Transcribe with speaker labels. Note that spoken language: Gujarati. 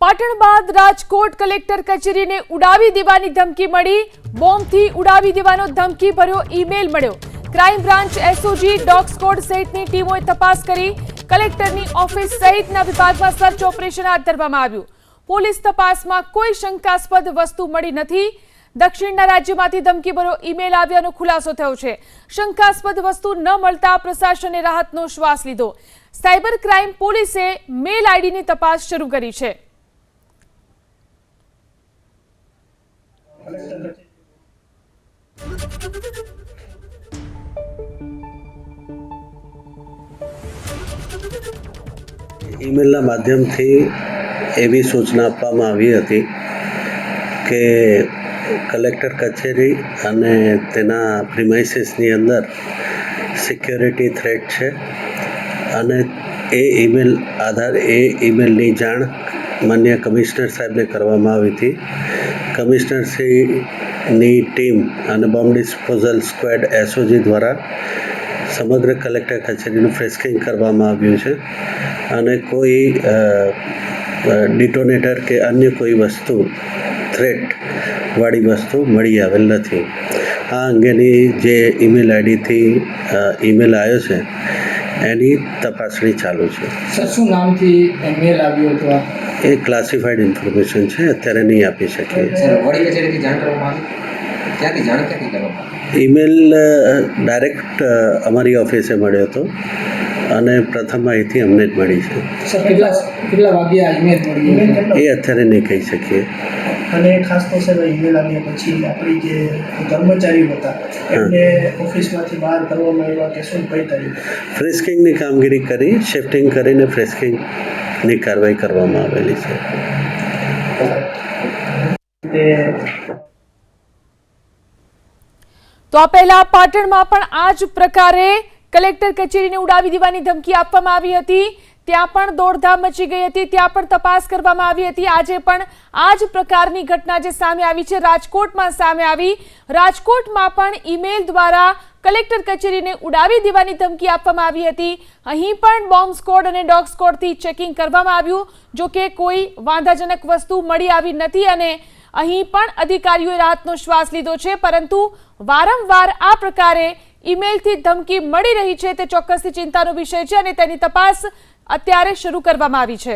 Speaker 1: પાટણ બાદ રાજકોટ કલેક્ટર કચેરીને ઉડાવી દેવાની ધમકી મળી। બોમ્બથી ઉડાવી દેવાનો ધમકી ભર્યો ઈમેલ મળ્યો। Crime branch SOG dog squad સહિતની ટીમોએ તપાસ કરી। કલેક્ટરની ઓફિસ સહિતના વિભાગમાં સર્ચ ઓપરેશન હાથ ધરવામાં આવ્યું। પોલીસ તપાસમાં કોઈ શંકાસ્પદ વસ્તુ મળી નથી। દક્ષિણના રાજ્યમાંથી ધમકી ભર્યો ઈમેલ આવ્યાનો ખુલાસો થયો છે। શંકાસ્પદ વસ્તુ ન મળતા પ્રશાસને રાહતનો શ્વાસ લીધો। સાયબર ક્રાઇમ પોલીસે મેલ આઈડીની તપાસ શરૂ કરી છે।
Speaker 2: ઈમેલના માધ્યમથી એવી સૂચના આપવામાં આવી હતી કે કલેક્ટર કચેરી અને તેના પ્રિમાઇસીસની અંદર સિક્યોરિટી થ્રેટ છે અને એ ઈમેલની જાણ માન્ય કમિશનર સાહેબને કરવામાં આવી હતી। કમિશનરશ્રીની ટીમ અને બોમ્બ ડિસ્પોઝલ સ્ક્વોડ એસઓજી દ્વારા સમગ્ર કલેક્ટર કચેરીનું ફ્રેસ્કિંગ કરવામાં આવ્યું છે અને કોઈ ડિટોનેટર કે અન્ય કોઈ વસ્તુ થ્રેટવાળી વસ્તુ મળી આવેલ નથી। આ અંગેની જે ઈમેલ આઈડીથી ઈમેલ આવ્યો છે એની તપાસણી ચાલુ છે।
Speaker 3: સર, શું નામથી મેલ આવ્યો હતો?
Speaker 2: એ ક્લાસિફાઈડ ઇન્ફોર્મેશન છે, અત્યારે નહીં આપી શકીએ।
Speaker 3: વડી કચેરીથી જાણ કરવામાં આવી? ક્યાંથી જાણ કરવામાં આવી?
Speaker 2: ઈમેલ ડાયરેક્ટ અમારી ઓફિસે મળ્યો હતો અને પ્રથમ માહિતી અમને જ મળી છે।
Speaker 3: સર, કેટલા વાગ્યા ઈમેલ મળી
Speaker 2: એ અત્યારે નહીં કહી શકીએ।
Speaker 4: અને ખાસ તો સાહેબ ઈમેલ આવ્યા પછી આપણી જે કર્મચારીઓ હતા એમને ઓફિસમાંથી બહાર કરવામાં આવ્યા કે શું કઈ તારીખ?
Speaker 2: ફ્રેસ્કિંગની કામગીરી કરી, શિફ્ટિંગ કરીને ફ્રેસ્કિંગની કાર્યવાહી કરવામાં આવેલી છે।
Speaker 1: તો આ પહેલા પાટણમાં પણ આ જ પ્રકારે કલેક્ટર કચેરીને ઉડાવી દેવાની ધમકી આપવામાં આવી હતી। ત્યાં પણ દોડધામ મચી ગઈ હતી, ત્યાં પણ તપાસ કરવામાં આવી હતી। આજે પણ આ જ પ્રકારની ઘટના જે સામે આવી છે રાજકોટમાં સામે આવી। રાજકોટમાં પણ ઈમેલ દ્વારા કલેક્ટર કચેરીને ઉડાવી દેવાની ધમકી આપવામાં આવી હતી। અહીં પણ બોમ્બ સ્ક્વોડ અને ડોગ સ્ક્વોડથી ચેકિંગ કરવામાં આવ્યું, જો કે કોઈ વાંધાજનક વસ્તુ મળી આવી નથી અને અહીં પણ અધિકારીઓએ રાહતનો શ્વાસ લીધો છે। પરંતુ વારંવાર આ પ્રકારે ઈમેલથી ધમકી મળી રહી છે તે ચોક્કસથી ચિંતાનો વિષય છે અને તેની તપાસ અત્યારે શરૂ કરવામાં આવી છે।